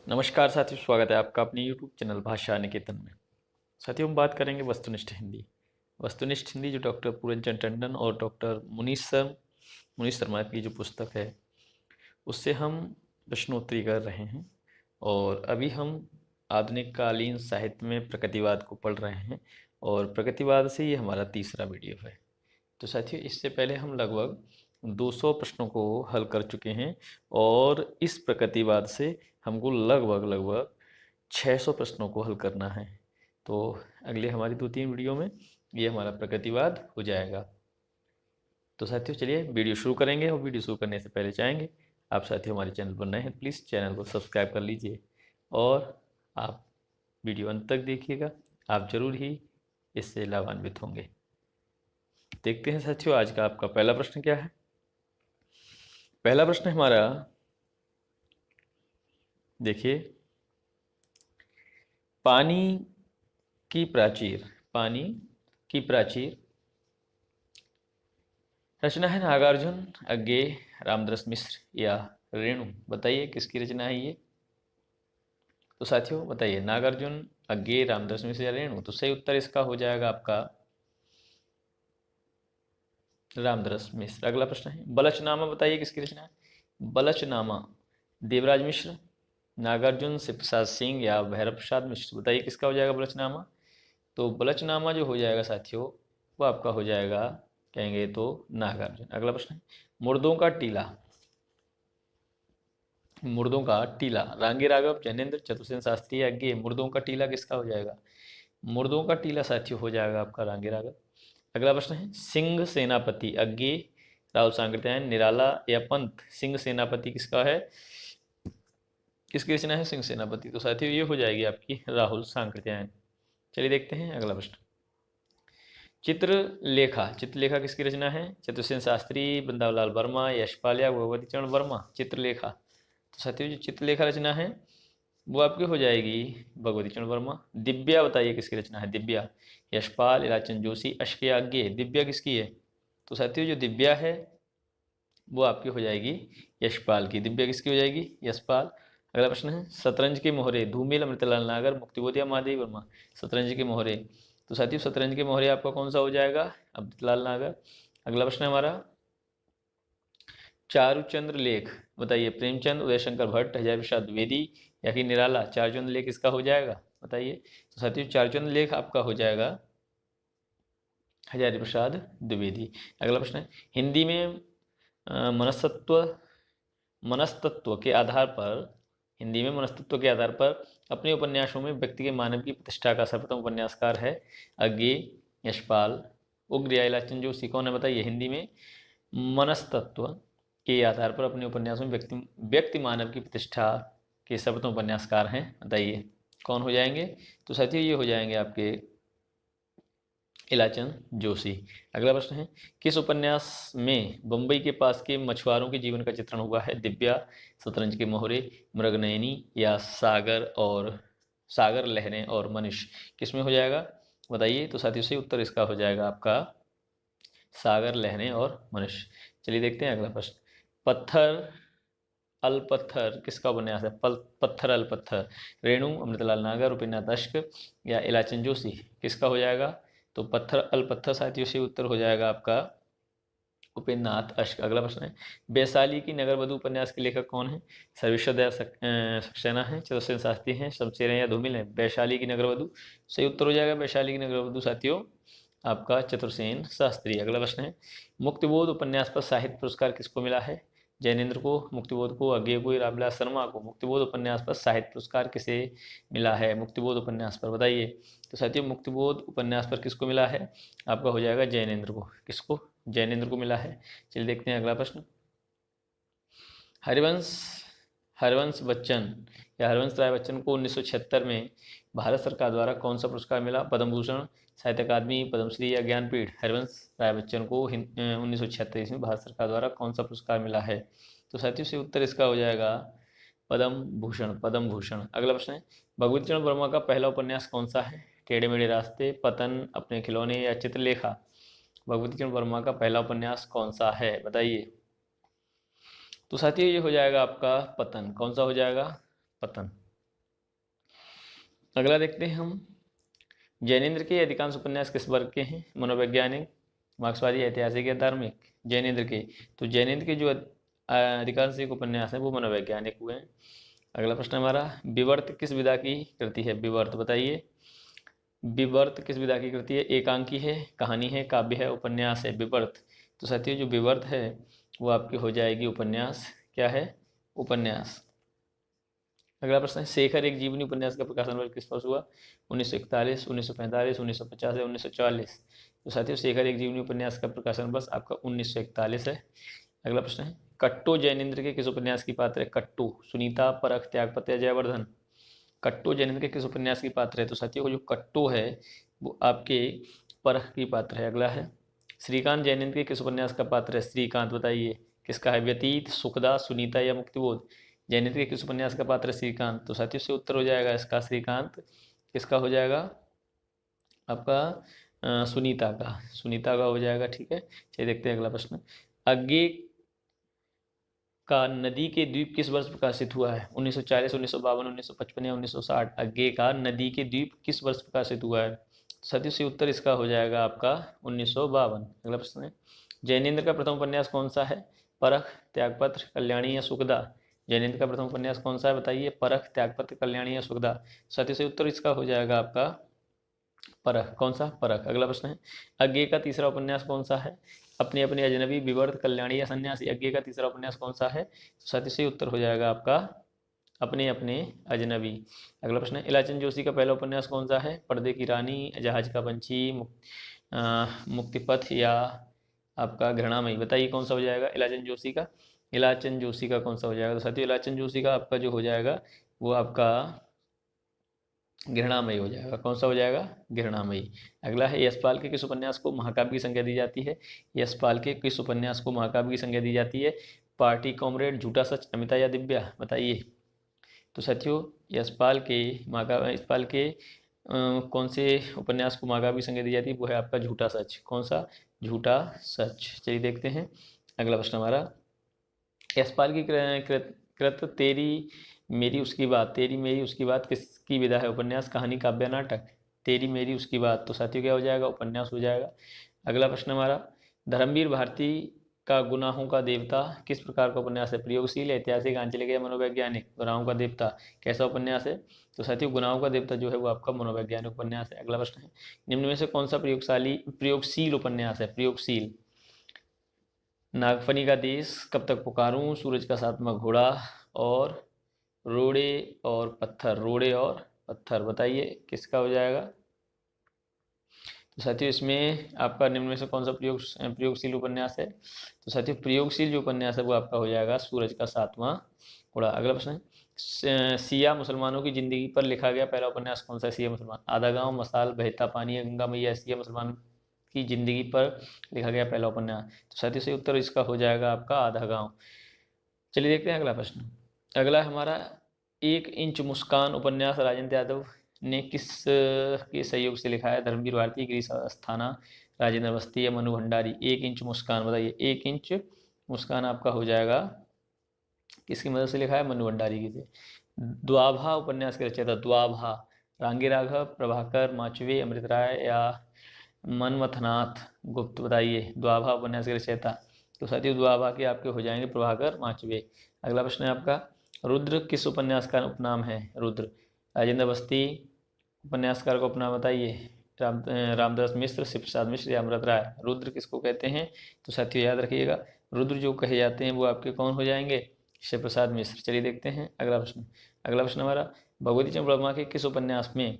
नमस्कार साथियों, स्वागत है आपका अपने YouTube चैनल भाषा निकेतन में। साथियों, हम बात करेंगे वस्तुनिष्ठ हिंदी। वस्तुनिष्ठ हिंदी जो डॉक्टर पूरनचंद टंडन और डॉक्टर मुनीश शर्मा की जो पुस्तक है, उससे हम प्रश्नोत्तरी कर रहे हैं। और अभी हम आधुनिक कालीन साहित्य में प्रगतिवाद को पढ़ रहे हैं और प्रगतिवाद से ये हमारा तीसरा वीडियो है। तो साथियों, इससे पहले हम लगभग 200 प्रश्नों को हल कर चुके हैं और इस प्रगतिवाद से हमको लगभग 600 प्रश्नों को हल करना है। तो अगले हमारी 2-3 वीडियो में ये हमारा प्रगतिवाद हो जाएगा। तो साथियों, चलिए वीडियो शुरू करेंगे। और वीडियो शुरू करने से पहले चाहेंगे आप साथियों हमारे चैनल पर नए हैं, प्लीज़ चैनल को सब्सक्राइब कर लीजिए और आप वीडियो अंत तक देखिएगा। आप ज़रूर ही इससे लाभान्वित होंगे। देखते हैं साथियों, आज का आपका पहला प्रश्न क्या है। पहला प्रश्न हमारा देखिए, पानी की प्राचीर रचना है नागार्जुन, अज्ञेय, रामदास मिश्र या रेणु। बताइए किसकी रचना है ये। तो साथियों बताइए, नागार्जुन, अज्ञेय, रामदास मिश्र या रेणु। तो सही उत्तर इसका हो जाएगा आपका रामदास मिश्र। अगला प्रश्न है, बलचनामा बताइए किसकी रचना है। बलचनामा देवराज मिश्र, नागार्जुन, शिव प्रसाद सिंह या भैरव प्रसाद मिश्र। बताइए किसका हो जाएगा बलचनामा। तो बलचनामा जो हो जाएगा साथियों, वो आपका हो जाएगा, कहेंगे तो नागार्जुन। अगला प्रश्न है, मुर्दों का टीला रांगे राघव, जैनेन्द्र, चतुर्सेन शास्त्री या अज्ञेय। मुर्दों का टीला किसका हो जाएगा। मुर्दों का टीला साथियों हो जाएगा आपका रांगे राघव। अगला प्रश्न है, सिंह सेनापति, अज्ञेय, राहुल सांकृत्यायन, निराला या पंत। सिंह सेनापति किसका है, किसकी रचना है सिंह सेनापति। तो साथियों ये हो जाएगी आपकी राहुल सांकृत्यायन। चलिए देखते हैं अगला प्रश्न, चित्रलेखा किसकी रचना है। चतुर्सेन शास्त्री, वृंदावनलाल वर्मा, यशपाल या भगवती चरण वर्मा। चित्रलेखा, तो साथियों जो चित्रलेखा रचना है वो आपकी हो जाएगी भगवती चरण वर्मा। दिव्या बताइए किसकी रचना है। दिव्या, यशपाल, इलाचंद जोशी, अश्क या अज्ञेय। दिव्या किसकी है। तो साथियों जो दिव्या है वो आपकी हो जाएगी यशपाल की। दिव्या किसकी हो जाएगी, यशपाल। अगला प्रश्न है, शतरंज के मोहरे, धूमिल, अमृतलाल नागर, मुक्तिबोध या महादेवी वर्मा। शतरंज के मोहरे, तो साथियों शतरंज के मोहरे आपका कौन सा हो जाएगा, अमृतलाल नागर। अगला प्रश्न है हमारा, चारुचंद्र लेख बताइए, प्रेमचंद, उदयशंकर भट्ट, हजारी प्रसाद द्विवेदी या फिर निराला। चारुचंद्र लेख किसका हो जाएगा बताइए। तो साथियों चारुचंद्र लेख आपका हो जाएगा हजारी प्रसाद द्विवेदी। अगला प्रश्न है, हिंदी में मनस्तत्व के आधार पर अपने उपन्यासों में व्यक्ति के मानव की प्रतिष्ठा का सर्वप्रथम उपन्यासकार है। अज्ञेय, यशपाल, उग्र या इलाचंद जोशी। कौन है बताइए। हिंदी में मनस्तत्व के आधार पर अपने उपन्यासों में व्यक्ति मानव की प्रतिष्ठा के सर्वप्रथम उपन्यासकार हैं। बताइए कौन हो जाएंगे। तो साथियों ये हो जाएंगे आपके इलाचंद जोशी। अगला प्रश्न है, किस उपन्यास में बम्बई के पास के मछुआरों के जीवन का चित्रण हुआ है। दिव्या, शतरंज के मोहरे, मृगनयनी या सागर लहरें और मनुष्य। किसमें हो जाएगा बताइए। तो साथियों से उत्तर इसका हो जाएगा आपका सागर लहरें और मनुष्य। चलिए देखते हैं अगला प्रश्न, पत्थर अलपत्थर किसका उपन्यास है। पत्थर अलपत्थर, रेणु, अमृतलाल नागर, उपेन्द्रनाथ अश्क या इलाचंद जोशी। किसका हो जाएगा। तो पत्थर अलपत्थर साथियों से उत्तर हो जाएगा आपका उपेन्द्रनाथ अश्क। अगला प्रश्न है, वैशाली की नगरवधू उपन्यास के लेखक कौन है। सर्वेश्वर दयाल सक्सेना है, चतुर्सेन शास्त्री हैं, शमशेर हैं या धूमिल हैं। वैशाली की नगरवधू सही उत्तर हो जाएगा वैशाली की नगरवधू साथियों आपका चतुर्सेन शास्त्री। अगला प्रश्न है, मुक्तिबोध उपन्यास पर साहित्य पुरस्कार किसको मिला है। जैनेन्द्र को, मुक्तिबोध को, अज्ञेय को, रामविलास शर्मा को। मुक्तिबोध उपन्यास पर साहित्य पुरस्कार किसे मिला है। मुक्तिबोध उपन्यास पर बताइए। तो साथियों मुक्तिबोध उपन्यास पर किसको मिला है, आपका हो जाएगा जैनेन्द्र को। किसको, जैनेन्द्र को मिला है। चलिए देखते हैं अगला प्रश्न, हरिवंश राय बच्चन को 1976 में भारत सरकार द्वारा कौन सा पुरस्कार मिला। पद्म भूषण, साहित्य अकादमी, पद्मश्री या ज्ञानपीठ। हरिवंश राय बच्चन को 1976 में भारत सरकार द्वारा कौन सा पुरस्कार मिला है। तो साथियों से उत्तर इसका हो जाएगा पद्म भूषण। अगला प्रश्न है, भगवती चरण वर्मा का पहला उपन्यास कौन सा है। टेढ़े मेढ़े रास्ते, पतन, अपने खिलौने या चित्रलेखा। भगवती चरण वर्मा का पहला उपन्यास कौन सा है बताइए। तो साथियों ये हो जाएगा आपका पतन। कौन सा हो जाएगा, पतन। अगला देखते हैं हम, जैनेन्द्र के अधिकांश उपन्यास किस वर्ग के हैं? मनोवैज्ञानिक, मार्क्सवादी, ऐतिहासिक या धार्मिक? जैनेन्द्र के, तो जैनेन्द्र के जो अधिकांश एक उपन्यास हैं वो मनोवैज्ञानिक हुए हैं। अगला प्रश्न हमारा, विवर्त किस विधा की कृति है? विवर्त बताइए, विवर्त किस विधा की कृति है? एकांकी है, कहानी है, काव्य है, उपन्यास है? विवर्त, तो साथियों जो विवर्त है वो आपकी हो जाएगी उपन्यास। क्या है? उपन्यास। अगला प्रश्न है, शेखर एक जीवनी उपन्यास का प्रकाशन वर्ष किस वर्ष हुआ? 1941, 1945, 1950 या 1940? तो साथियों शेखर एक जीवनी उपन्यास का प्रकाशन वर्ष आपका 1941 है। अगला प्रश्न है, कट्टो जैनेन्द्र के किस उपन्यास की पात्र है? कट्टो, सुनीता, परख, त्यागपत्र या जयवर्धन? कट्टो जैनेन्द्र के किस उपन्यास की पात्र है? तो साथियों जो कट्टो है वो आपके परख की पात्र है। अगला है, श्रीकांत जैनेन्द्र के किस उपन्यास का पात्र है? श्रीकांत बताइए, किसका है? व्यतीत, सुखदा, सुनीता या मुक्तिबोध? जैनेन्द्र के किस उपन्यास का पात्र है? श्रीकांत, तो साथियों से उत्तर हो जाएगा इसका श्रीकांत। किसका हो जाएगा? आपका सुनीता का, सुनीता का हो जाएगा। ठीक है, चलिए देखते हैं अगला प्रश्न, आगे का नदी के द्वीप किस वर्ष प्रकाशित हुआ है? 1940, 1952, 1955 या 1960? आगे का नदी के द्वीप किस वर्ष प्रकाशित हुआ है? साथियों से उत्तर इसका हो जाएगा आपका 1952। अगला प्रश्न है, जैनेन्द्र का प्रथम उपन्यास कौन सा है? परख, त्यागपत्र, कल्याणी या सुखदा? जैनेन्द्र का प्रथम उपन्यास कौन सा है बताइए? परख, त्यागपत्र, कल्याणी या सुखदा? साथियों से उत्तर इसका हो जाएगा आपका परख। कौन सा? परख। अगला प्रश्न है, अज्ञे का तीसरा उपन्यास कौन सा है? अपनी अपनी अजनबी, विवर्त, कल्याणी या सन्यासी? अज्ञे का तीसरा उपन्यास कौन सा है? तो साथ ही से उत्तर हो जाएगा आपका अपने अपने अजनबी। अगला प्रश्न है, इलाचंद जोशी का पहला उपन्यास कौन सा है? पर्दे की रानी, जहाज का पंछी, मुक्तिपथ या आपका घृणामयी? बताइए कौन सा हो जाएगा इलाचंद जोशी का? इलाचंद जोशी का कौन सा हो जाएगा? तो साथियों इलाचंद जोशी का आपका जो हो जाएगा वो आपका घृणामयी हो जाएगा। कौन सा हो जाएगा? घृणामयी। अगला है, यशपाल के किस उपन्यास को महाकाव्य की संज्ञा दी जाती है? यशपाल के किस उपन्यास को महाकाव्य की संज्ञा दी जाती है? पार्टी कॉमरेड, झूठा सच, अमिता या दिव्या? बताइए। तो साथियों यशपाल के यशपाल के कौन से उपन्यास को महाकाव्य की संज्ञा दी जाती है? वो है आपका झूठा सच। कौन सा? झूठा सच। चलिए देखते हैं अगला प्रश्न हमारा, यशपाल की कृत तेरी मेरी उसकी बात, तेरी मेरी उसकी बात किसकी विधा है? उपन्यास, कहानी, काव्य, नाटक? तेरी मेरी उसकी बात, तो साथियों क्या हो जाएगा? उपन्यास हो जाएगा। अगला प्रश्न हमारा, धर्मवीर भारती का गुनाहों का देवता किस प्रकार का उपन्यास है? प्रयोगशील, ऐतिहासिक, आंचलिक या मनोवैज्ञानिक? गुनाहों का देवता कैसा उपन्यास है? तो साथियों गुनाहों का देवता जो है वो आपका मनोवैज्ञानिक उपन्यास है। अगला प्रश्न है, निम्न में से कौन सा प्रयोगशील उपन्यास है? प्रयोगशील, नागफनी का देश, कब तक पुकारूं, सूरज का सातवां घोड़ा और रोड़े और पत्थर? रोड़े और पत्थर बताइए किसका हो जाएगा? तो साथियों इसमें आपका निम्न में से कौन सा प्रयोगशील उपन्यास है? तो साथियों प्रयोगशील जो उपन्यास है वो आपका हो जाएगा सूरज का सातवां घोड़ा। अगला प्रश्न है, सिया मुसलमानों की जिंदगी पर लिखा गया पहला उपन्यास कौन सा है? सिया मुसलमान, आधा गांव, मसाल, बहता पानी, गंगा मैया? सिया मुसलमान की जिंदगी पर लिखा गया पहला उपन्यास, तो साथियों से उत्तर इसका हो जाएगा आपका आधा गांव। चलिए देखते हैं अगला प्रश्न। अगला हमारा, एक इंच मुस्कान उपन्यास राजेंद्र यादव ने किस के सहयोग से लिखा है? धर्मवीर भारती, गिरीश अस्थाना, राजेंद्र अवस्थी या मनु भंडारी? एक इंच मुस्कान बताइए। एक इंच मुस्कान आपका हो जाएगा किसकी मदद से लिखा है? मनु भंडारी की से। द्वाभा उपन्यास के रचयिता? द्वाभा, रांगी राघव, प्रभाकर माचवे, अमृत राय या मनमथनाथ गुप्त? बताइए द्वाभा उपन्यास के रचयिता। तो साथियों द्वाभा के आपके हो जाएंगे प्रभाकर माचवे। अगला प्रश्न है आपका, रुद्र किस उपन्यास का उपनाम है? रुद्र, राजेंद्र अवस्थी उपन्यासकार का उपनाम बताइए। रामदास मिश्र, शिव प्रसाद मिश्र या अमृत राय? रुद्र किसको कहते हैं? तो साथियों याद रखिएगा रुद्र जो कहे जाते हैं वो आपके कौन हो जाएंगे? शिव प्रसाद मिश्र। चलिए देखते हैं अगला प्रश्न। अगला प्रश्न हमारा, भगवती चरण वर्मा के किस उपन्यास में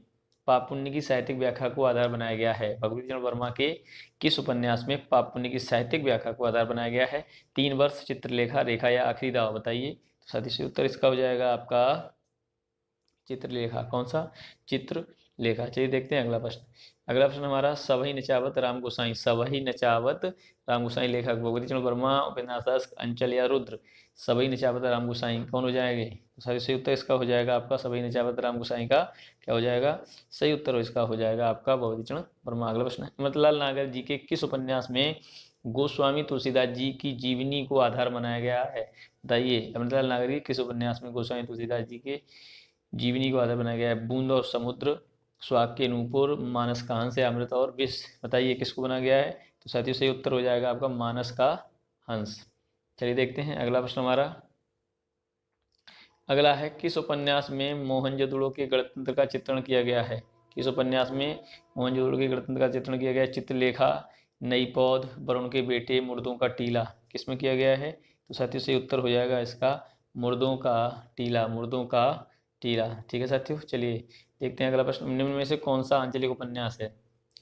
पाप पुण्य की साहित्यिक व्याख्या को आधार बनाया गया है? भगवती चरण वर्मा के किस उपन्यास में पाप पुण्य की साहित्यिक व्याख्या को आधार बनाया गया है? 3 वर्ष, चित्रलेखा, रेखा या आखिरी दाव? बताइए। तो साथी से उत्तर इसका हो जाएगा आपका चित्रलेखा। कौन सा? चित्रलेखा। चलिए देखते हैं अगला प्रश्न। अगला प्रश्न हमारा, सवही नचावत राम गोसाई, सवही नचावत राम गोसाई लेखक भगवती चरण वर्मा, उपेंद्र दास, अंचल या रुद्र? सवही नचावत राम गोसाई कौन हो जाएंगे? तो सही उत्तर इसका हो जाएगा आपका सवही नचावत राम गोसाई का क्या हो जाएगा? सही उत्तर इसका हो जाएगा आपका भगवती चरण वर्मा। अगला प्रश्न, अमृतलाल नागर जी के किस उपन्यास में गोस्वामी तुलसीदास जी की जीवनी को आधार बनाया गया है? बताइए अमृतलाल नागर जी किस उपन्यास में गोस्वामी तुलसीदास जी के जीवनी को आधार बनाया गया है। बूंद और समुद्र, सुहाग के नूपुर, मानस का हंस या अमृत और विष, बताइए किसको बना गया है? तो साथियों सही उत्तर हो जाएगा आपका मानस का हंस। चलिए देखते हैं अगला प्रश्न हमारा। अगला है, किस उपन्यास में मोहनजोदड़ो के गणतंत्र का चित्रण किया गया है? किस उपन्यास में मोहनजोदड़ो के गणतंत्र का चित्रण किया गया है? चित्रलेखा, नई पौध, वरुण के बेटे, मुर्दों का टीला, किसमें किया गया है? तो साथियों सही उत्तर हो जाएगा इसका मुर्दों का टीला, मुर्दों का टीला। ठीक है साथियों, चलिए देखते हैं अगला प्रश्न। निम्न में से कौन सा आंचलिक उपन्यास है?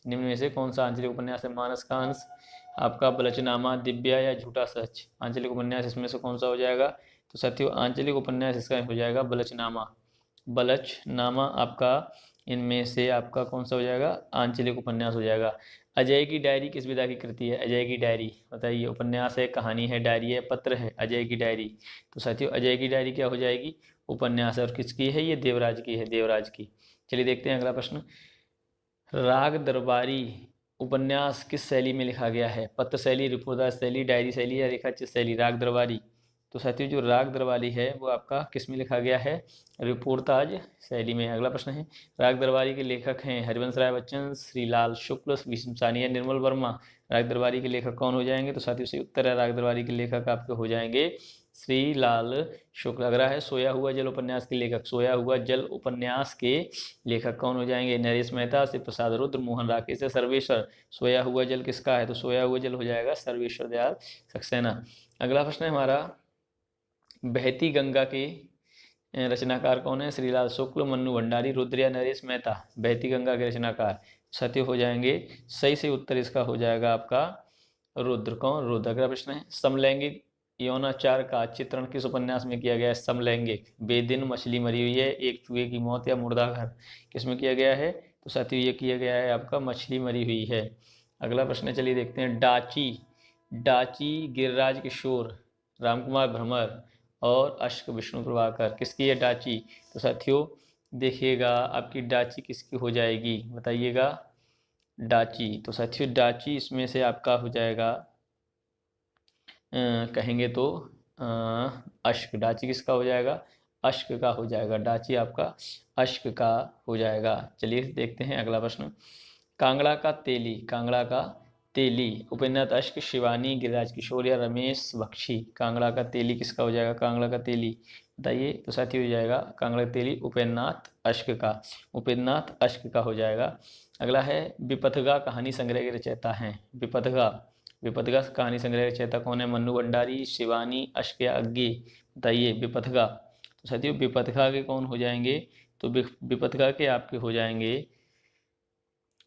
निम्न में से कौन सा आंचलिक उपन्यास है? मानस का हंस, आपका बलचनामा, दिव्या या झूठा सच? आंचलिक उपन्यास इसमें से कौन सा हो जाएगा? तो साथियों आंचलिक उपन्यास इसका हो जाएगा बलचनामा। बलचनामा आपका इनमें से आपका कौन सा हो जाएगा? आंचलिक उपन्यास हो जाएगा। अजय की डायरी किस विधा की कृति है? अजय की डायरी बताइए, उपन्यास है, कहानी है, डायरी है, पत्र है? अजय की डायरी। तो साथियों अजय की डायरी क्या हो जाएगी? उपन्यास है। और किसकी है ये? देवराज की है, देवराज की। चलिए देखते हैं अगला प्रश्न। राग दरबारी उपन्यास किस शैली में लिखा गया है? पत्र शैली, रिपोर्टाज शैली, डायरी शैली या रेखाचित्र शैली? राग दरबारी। तो साथियों जो राग दरबारी है वो आपका किस में लिखा गया है? रिपोर्टाज शैली में। अगला प्रश्न है, राग दरबारी के लेखक हैं हरिवंश राय बच्चन, श्रीलाल शुक्ल, विष्णु सानी, निर्मल वर्मा? राग दरबारी के लेखक कौन हो जाएंगे? तो साथियों सही उत्तर है, राग दरबारी के लेखक आपके हो जाएंगे श्रीलाल शुक्ल। अगला है, सोया हुआ जल उपन्यास के लेखक, सोया हुआ जल उपन्यास के लेखक कौन हो जाएंगे? नरेश मेहता, शिव प्रसाद रुद्र, मोहन राकेश या सर्वेश्वर? सोया हुआ जल किसका है? तो सोया हुआ जल हो जाएगा सर्वेश्वर दयाल सक्सेना। अगला प्रश्न है हमारा, बहती गंगा के रचनाकार कौन है? श्रीलाल शुक्ल, मन्नू भंडारी, रुद्र या नरेश मेहता? बहती गंगा के रचनाकार सत्य हो जाएंगे, सही से उत्तर इसका हो जाएगा आपका रुद्र। कौन? रुद्र। अगला प्रश्न है, समलैंगिक यौनाचार का चित्रण किस उपन्यास में किया गया है? समलैंगिक, बेदिन, मछली मरी हुई है, एक चूहे की मौत या मुर्दा घर? किसमें किया गया है? तो साथियों ये किया गया है आपका मछली मरी हुई है। अगला प्रश्न चलिए देखते हैं, डाची, डाची गिरिराज किशोर, रामकुमार भ्रमर और अश्क विष्णु प्रभाकर, किसकी है डाची? तो साथियों देखिएगा आपकी डाची किसकी हो जाएगी, बताइएगा। डाची, तो साथियों डाची इसमें से आपका हो जाएगा कहेंगे तो अश्क। डाची किसका हो जाएगा? अश्क का हो जाएगा। डाची आपका अश्क का हो जाएगा। चलिए देखते हैं अगला प्रश्न। कांगड़ा का तेली, कांगड़ा का तेली उपेन्द्रनाथ अश्क, शिवानी, गिरिराज किशोर या रमेश बख्शी? कांगड़ा का तेली किसका हो जाएगा? कांगड़ा का तेली बताइए। तो साथी हो जाएगा कांगड़ा का तेली उपेन्द्रनाथ अश्क का, उपेन्द्रनाथ अश्क का हो जाएगा। अगला है, विपथगा कहानी संग्रह के रचयिता हैं। विपथगा, विपथगा कहानी संग्रह रचयिता कौन है? मन्नू भंडारी, शिवानी, अश्क या अग्गे? बताइए विपथगा। तो साथियों विपथगा के कौन हो जाएंगे? तो विपथगा के आपके हो जाएंगे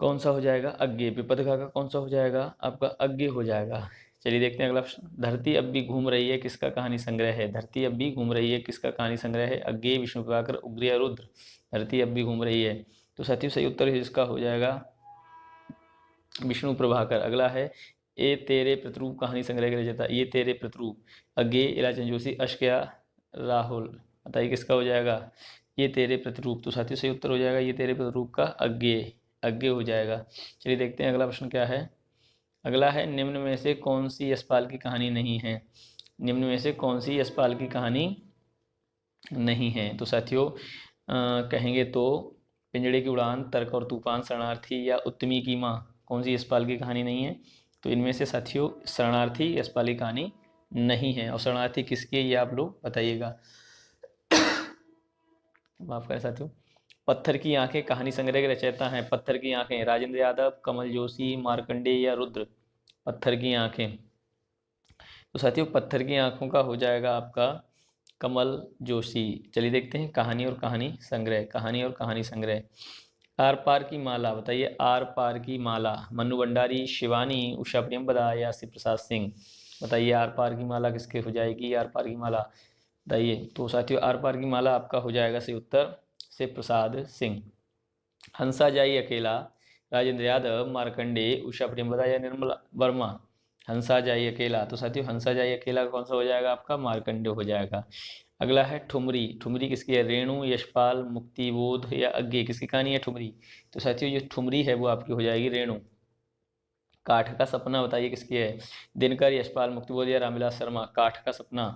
कौन सा हो जाएगा? अग्गे। विपथगा का कौन सा हो जाएगा? आपका अग्गे हो जाएगा। चलिए देखते हैं अगला प्रश्न। धरती अब भी घूम रही है किसका कहानी संग्रह है? धरती अब भी घूम रही है किसका कहानी संग्रह है? अग्गे, विष्णु प्रभाकर, उग्र या रुद्र? धरती अब भी घूम रही है। तो साथियों सही उत्तर इसका हो जाएगा विष्णु प्रभाकर। अगला है, ए तेरे प्रतिरूप कहानी संग्रह के रचयिता, ये तेरे प्रतिरूप, अग्गे इलाचंद जोशी, अश्क या राहुल? बताइए किसका हो जाएगा? ये तेरे प्रतिरूप। तो साथियों सही उत्तर हो जाएगा ये तेरे प्रतिरूप का अग्गे, अग्गे हो जाएगा। चलिए देखते हैं अगला प्रश्न क्या है। अगला है, निम्न में से कौन सी यशपाल की कहानी नहीं है? निम्न में से कौन सी यशपाल की कहानी नहीं है? तो साथियों कहेंगे तो पिंजड़े की उड़ान, तर्क और तूफान, शरणार्थी या उत्तमी की माँ? कौन सी यशपाल की कहानी नहीं है? तो इनमें से साथियों शरणार्थी यशपाल की कहानी नहीं है। और शरणार्थी किसकी है ये आप लोग बताइएगा। माफ करें साथियों। पत्थर की आंखें कहानी संग्रह के रचयिता हैं। पत्थर की आंखें, राजेंद्र यादव, कमल जोशी, मार्कंडेय या रुद्र? पत्थर की आंखें। तो साथियों पत्थर की आंखों का हो जाएगा आपका कमल जोशी। चलिए देखते हैं कहानी और कहानी संग्रह, कहानी और कहानी संग्रह। आर पार की माला बताइए, आर पार की माला, मन्नू भंडारी, शिवानी, उषा प्रियंवदा या शिव प्रसाद सिंह? बताइए आर पार की माला किसके हो जाएगी? आर पार की माला बताइए। तो साथियों आर पार की माला आपका हो जाएगा सही उत्तर शिव प्रसाद सिंह। हंसा जाई अकेला, राजेंद्र यादव, मार्कंडे, उषा प्रियंवदा या निर्मल वर्मा? हंसा जाई अकेला। तो साथियों हंसा जाई अकेला कौन सा हो जाएगा? आपका मार्कंडे हो जाएगा। अगला है ठुमरी, ठुमरी किसकी है? रेणु, यशपाल, मुक्तिबोध या अग्गे? किसकी कहानी है ठुमरी? तो साथियों ये ठुमरी है वो आपकी हो जाएगी रेणु। काठ का सपना बताइए किसकी है? दिनकर, यशपाल, मुक्तिबोध या रामविलास शर्मा? काठ का सपना।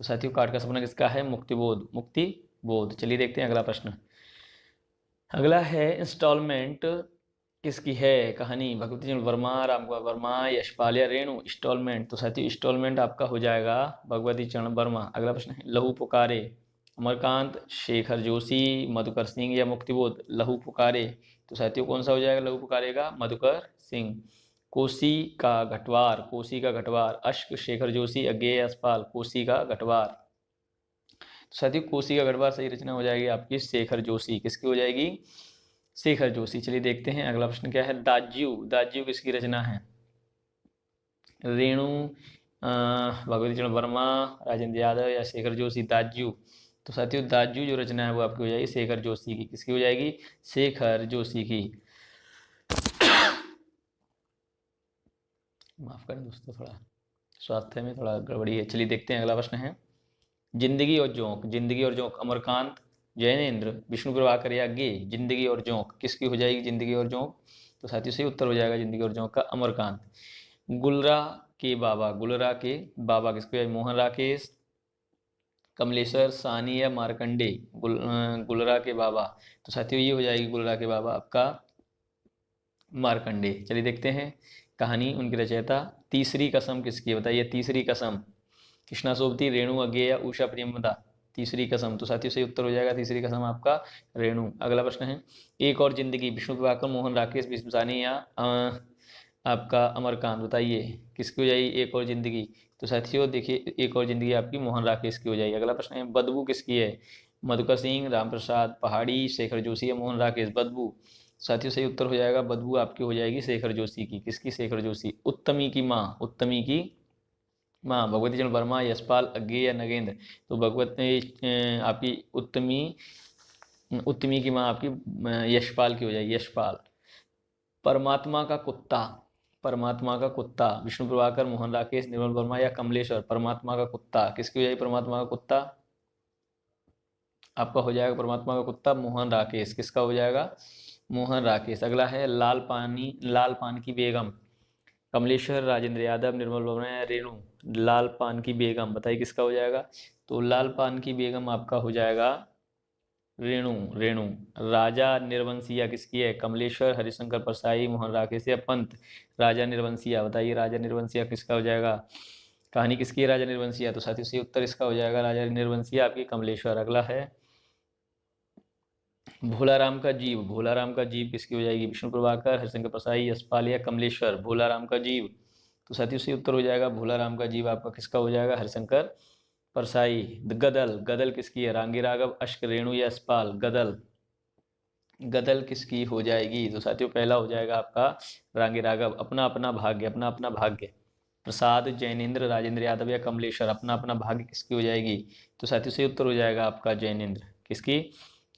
तो साथियों काठ का सपना किसका है? मुक्तिबोध, मुक्तिबोध बोध। चलिए देखते हैं अगला प्रश्न। अगला है इंस्टॉलमेंट किसकी है कहानी, भगवती चरण वर्मा, रामकुमार वर्मा, यशपाल या रेणु। इंस्टॉलमेंट तो साथियों इंस्टॉलमेंट आपका हो जाएगा भगवती चरण वर्मा। अगला प्रश्न है लहू पुकारे, अमरकांत, शेखर जोशी, मधुकर सिंह या मुक्तिबोध। लहू पुकारे तो साथियों कौन सा हो जाएगा लहू पुकारेगा, मधुकर सिंह। कोसी का घटवार, कोसी का घटवार, अश्क, शेखर जोशी, अज्ञेय, यशपाल। कोसी का घटवार तो साथियों कोसी का घटवार सही रचना हो जाएगी आपकी शेखर जोशी। किसकी हो जाएगी, शेखर जोशी। चलिए देखते हैं अगला प्रश्न क्या है। दाज्यू, दाज्यू किसकी रचना है, रेणु, भगवती चरण वर्मा, राजेंद्र यादव या शेखर जोशी। दाज्यू तो साथियों दाज्यू जो रचना है वो आपकी हो जाएगी शेखर जोशी की। किसकी हो जाएगी, शेखर जोशी की। माफ करें दोस्तों, थोड़ा स्वास्थ्य में थोड़ा गड़बड़ी है। चलिए देखते हैं अगला प्रश्न है। जिंदगी और जोंक, जिंदगी और जोंक, अमरकांत, जैनेन्द्र, विष्णु प्रभाकर या गे। जिंदगी और जोंक किसकी हो जाएगी, जिंदगी और जोंक तो साथियों सही उत्तर हो जाएगा जिंदगी और जोंक का अमरकांत। गुलरा के बाबा, गुलरा के बाबा किसको है, मोहन राकेश, कमलेश्वर, सानी या मार्कंडे। गुलरा के बाबा तो साथियों ये हो जाएगी गुलरा के बाबा आपका मार्कंडे। चलिए देखते हैं कहानी, उनकी रचयिता। तीसरी कसम किसकी है बताइए, तीसरी कसम, कृष्णा सोबती, रेणु, अज्ञेय या उषा प्रियमदा। तीसरी कसम तो साथियों सही उत्तर हो जाएगा तीसरी कसम आपका रेणु। अगला प्रश्न है एक और जिंदगी, विष्णु प्रभाकर, मोहन राकेश, विष्णु सानी या आपका अमरकांत। बताइए किसकी हो जाएगी एक और जिंदगी, तो साथियों देखिए एक और जिंदगी आपकी मोहन राकेश की हो जाएगी। अगला प्रश्न है बदबू किसकी है, मधुकर सिंह, राम प्रसाद पहाड़ी, शेखर जोशी या मोहन राकेश। बदबू साथियों सही उत्तर हो जाएगा बदबू आपकी हो जाएगी शेखर जोशी की। किसकी, शेखर जोशी। उत्तमी की माँ, उत्तमी की माँ, भगवती चरण वर्मा, यशपाल, अज्ञेय या नगेंद्र। तो भगवती आपकी उत्तमी, उत्तमी की माँ आपकी यशपाल की हो जाएगी, यशपाल। परमात्मा का कुत्ता, परमात्मा का कुत्ता, विष्णु प्रभाकर, मोहन राकेश, निर्मल वर्मा या कमलेश्वर। परमात्मा का कुत्ता किसकी हो जाएगी, परमात्मा का कुत्ता आपका हो जाएगा परमात्मा का कुत्ता मोहन राकेश। किसका हो जाएगा, मोहन राकेश। अगला है लाल पानी, लाल पान की बेगम, कमलेश्वर, राजेंद्र यादव, निर्मल वर्मा या रेणु। लाल पान की बेगम बताइए किसका हो जाएगा, तो लाल पान की बेगम आपका हो जाएगा रेणु, रेणु। राजा निर्वंशिया किसकी है, कमलेश्वर, हरिशंकर परसाई, मोहन राकेश या पंत। राजा निर्वंशिया बताइए राजा निर्वंशिया किसका हो जाएगा, कहानी किसकी है राजा निर्वंशिया, तो साथियों सही उत्तर इसका हो जाएगा राजा निर्वंशिया आपकी कमलेश्वर। अगला है भोलाराम का जीव, भोलाराम का जीव किसकी हो जाएगी, विष्णु प्रभाकर, हरिशंकर परसाई, यशपाल या कमलेश्वर। भोलाराम का जीव तो साथियों सही उत्तर हो जाएगा भोलाराम का जीव आपका किसका हो जाएगा, हरिशंकर परसाई। गदल, गदल किसकी है, रांगी राघव, अश्क, रेणु या यशपाल। गदल, गदल किसकी हो जाएगी, तो साथियों पहला हो जाएगा आपका रांगी राघव। अपना अपना भाग्य, अपना अपना भाग्य, प्रसाद, जैनेन्द्र, राजेंद्र यादव या कमलेश्वर। अपना अपना भाग्य किसकी हो जाएगी, तो साथियों सही उत्तर हो जाएगा आपका जैनेन्द्र। किसकी,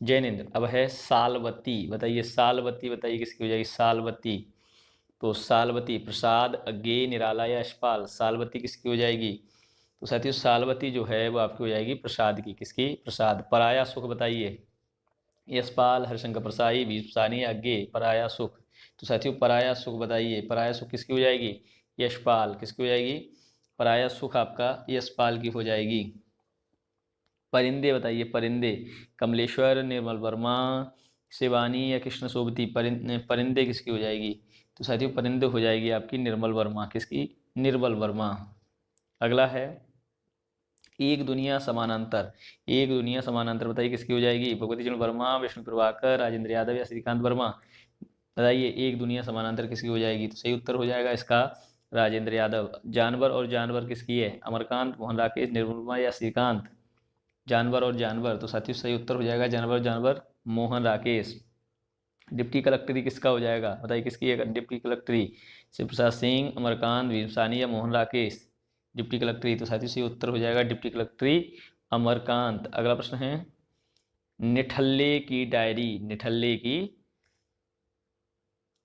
जैनेन्द्र। अब है सालवती, बताइए सालवती बताइए किसकी हो जाएगी, सालवती। तो सालवती प्रसाद, अज्ञेय, निराला या यशपाल। सालवती किसकी हो जाएगी, तो साथियों सालवती जो है वो आपकी हो जाएगी प्रसाद की। किसकी, प्रसाद। पराया सुख बताइए, यशपाल, हरिशंकर परसाई, भीष्मसानी, अज्ञेय। पराया सुख तो साथियों पराया सुख बताइए, पराया सुख किसकी हो जाएगी, यशपाल। किसकी हो जाएगी, पराया सुख आपका यशपाल की हो जाएगी। परिंदे बताइए, परिंदे, कमलेश्वर, निर्मल वर्मा, शिवानी या कृष्ण सोबती। परिंदे किसकी हो जाएगी, तो साथियों परिंदे हो जाएगी आपकी निर्मल वर्मा। किसकी, निर्मल वर्मा। अगला है एक दुनिया समानांतर, एक दुनिया समानांतर बताइए किसकी हो जाएगी, भगवती चरण वर्मा, विष्णु प्रभाकर, राजेंद्र यादव या श्रीकांत वर्मा। बताइए एक दुनिया समानांतर किसकी हो जाएगी, तो सही उत्तर हो जाएगा इसका राजेंद्र यादव। जानवर और जानवर किसकी है, अमरकांत, मोहन राकेश, निर्मल वर्मा या श्रीकांत। जानवर और जानवर तो साथियों सही उत्तर हो जाएगा जानवर जानवर, मोहन राकेश। डिप्टी कलेक्टरी किसका हो जाएगा, बताइए किसकी है डिप्टी कलेक्टरी, शिव प्रसाद सिंह, अमरकांत, भीमसानी या मोहन राकेश। डिप्टी कलेक्टरी तो साथियों सही उत्तर हो जाएगा डिप्टी कलेक्टरी अमरकांत। अगला प्रश्न है निठल्ले की डायरी, निठल्ले की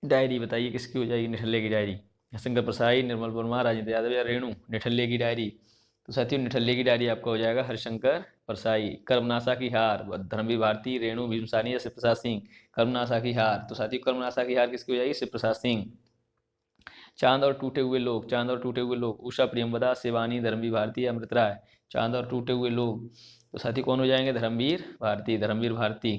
डायरी बताइए किसकी हो जाएगी, निठल्ले की डायरी। शंकर प्रसाई, निर्मल वर्मा, राजेंद्र यादव या रेणु। निठल्ले की डायरी तो साथियों निठल्ले की डायरी आपका हो जाएगा हरिशंकर परसाई। कर्मनाशा की हार, धर्मवीर भारती, रेणु, भीमसानी या शिव प्रसाद सिंह। कर्मनाशा की हार तो साथियों कर्मनाशा की हार किसकी हो जाएगी, शिव प्रसाद सिंह। चांद और टूटे हुए लोग, चांद और टूटे हुए लोग, उषा प्रियमवदा, शिवानी, धर्मवीर भारती, अमृत राय। चांद और टूटे हुए लोग तो साथी कौन हो जाएंगे? धर्मवीर भारती, धर्मवीर भारती।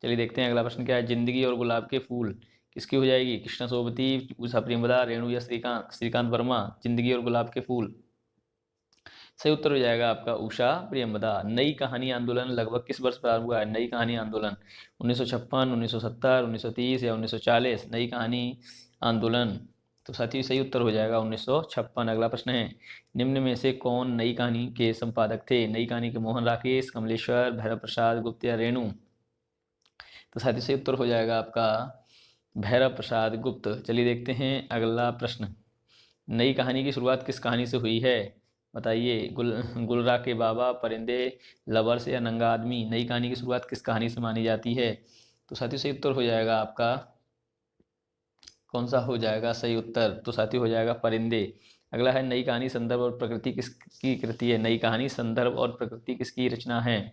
चलिए देखते हैं अगला प्रश्न क्या है। जिंदगी और गुलाब के फूल किसकी हो जाएगी? कृष्णा सोबती, उषा प्रेमदा, रेणु या श्रीकांत? श्रीकांत वर्मा। जिंदगी और गुलाब के फूल, सही उत्तर हो जाएगा आपका उषा प्रियंवदा। नई कहानी आंदोलन लगभग किस वर्ष प्रारंभ हुआ है? नई कहानी आंदोलन 1956, 1970, 1930 या 1940? नई कहानी आंदोलन, तो साथियों सही उत्तर हो जाएगा 1956। अगला प्रश्न है, निम्न में से कौन नई कहानी के संपादक थे? नई कहानी के मोहन राकेश, कमलेश्वर, भैरव प्रसाद गुप्त या रेणु? तो साथियों सही उत्तर हो जाएगा आपका भैरव प्रसाद गुप्त। चलिए देखते हैं अगला प्रश्न। नई कहानी की शुरुआत किस कहानी से हुई है? बताइए। गुलरा के बाबा, परिंदे, लवर्स या नंगा आदमी? नई कहानी की शुरुआत किस कहानी से मानी जाती है? तो साथियों सही उत्तर हो जाएगा आपका कौन सा हो जाएगा सही उत्तर? तो साथियों हो जाएगा परिंदे। अगला है, नई कहानी संदर्भ और प्रकृति किसकी कृति है? नई कहानी संदर्भ और प्रकृति किसकी रचना है?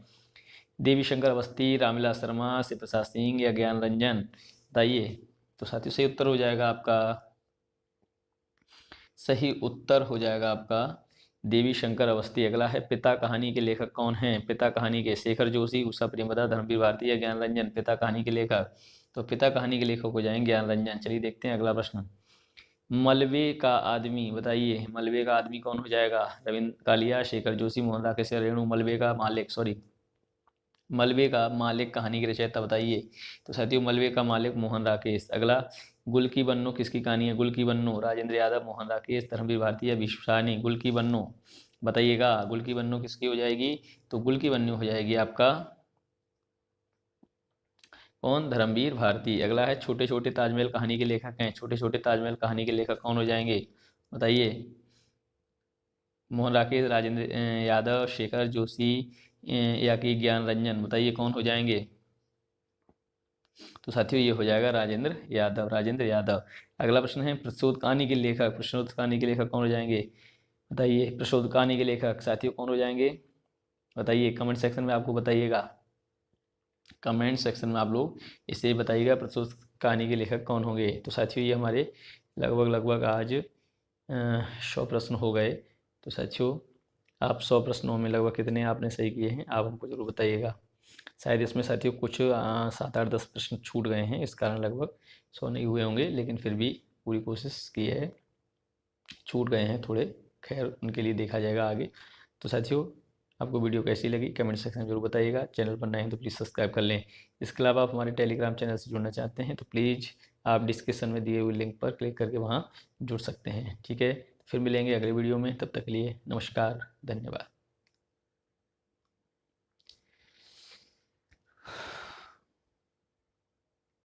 देवी शंकर अवस्थी, रामविलास शर्मा, शिव प्रसाद सिंह या ज्ञान रंजन? बताइए। तो साथियों सही उत्तर हो जाएगा आपका, सही उत्तर हो जाएगा आपका देवी शंकर अवस्थी। अगला है, पिता कहानी के लेखक कौन हैं? पिता कहानी के शेखर जोशी, उषा प्रेमदा, धर्मवीर भारती या ज्ञान रंजन? पिता कहानी के लेखक, तो पिता कहानी के लेखक हो जाएंगे ज्ञान रंजन। चलिए देखते हैं अगला प्रश्न। मलबे का आदमी, बताइए मलबे का आदमी कौन हो जाएगा? रविंद्र कालिया, शेखर जोशी, मोहन राकेश या रेणु? मलबे का मालिक, सॉरी मलबे का मालिक कहानी के रचयिता बताइए। तो साथियों मलबे का मालिक मोहन राकेश। अगला, गुल की बन्नो किसकी कहानी है? गुल की बन्नो राजेंद्र यादव, मोहन राकेश, धर्मवीर भारती या विश्व साहनी? गुल की बन्नो, बताइएगा गुल की बन्नो किसकी हो जाएगी? तो गुल की बन्नो हो जाएगी आपका कौन? धर्मवीर भारती। अगला है, छोटे छोटे ताजमहल कहानी के लेखक हैं? छोटे छोटे ताजमहल कहानी के लेखक कौन हो जाएंगे? बताइए। मोहन राकेश, राजेंद्र यादव, शेखर जोशी या कि ज्ञान रंजन? बताइए कौन हो जाएंगे? तो साथियों ये हो जाएगा राजेंद्र यादव, राजेंद्र यादव। अगला प्रश्न है, प्रशोध कहानी के लेखक, प्रशोध कहानी के लेखक कौन हो जाएंगे? बताइए प्रशोध कहानी के लेखक साथियों कौन हो जाएंगे? बताइए कमेंट सेक्शन में आपको बताइएगा, कमेंट सेक्शन में आप लोग इसे बताइएगा प्रशोध कहानी के लेखक कौन होंगे। तो साथियों ये हमारे लगभग आज 100 प्रश्न हो गए। तो साथियों आप 100 प्रश्नों में लगभग कितने आपने सही किए हैं आप हमको जरूर बताइएगा। शायद इसमें साथियों कुछ 7-8-10 प्रश्न छूट गए हैं, इस कारण लगभग 100 नहीं हुए होंगे, लेकिन फिर भी पूरी कोशिश की है। छूट गए हैं थोड़े, खैर उनके लिए देखा जाएगा आगे। तो साथियों आपको वीडियो कैसी लगी कमेंट सेक्शन में जरूर बताइएगा। चैनल पर नए हैं तो प्लीज़ सब्सक्राइब कर लें। इसके अलावा आप हमारे टेलीग्राम चैनल से जुड़ना चाहते हैं तो प्लीज़ आप डिस्क्रिप्शन में दिए हुए लिंक पर क्लिक करके वहाँ जुड़ सकते हैं। ठीक है, फिर मिलेंगे अगले वीडियो में, तब तक के लिए नमस्कार, धन्यवाद।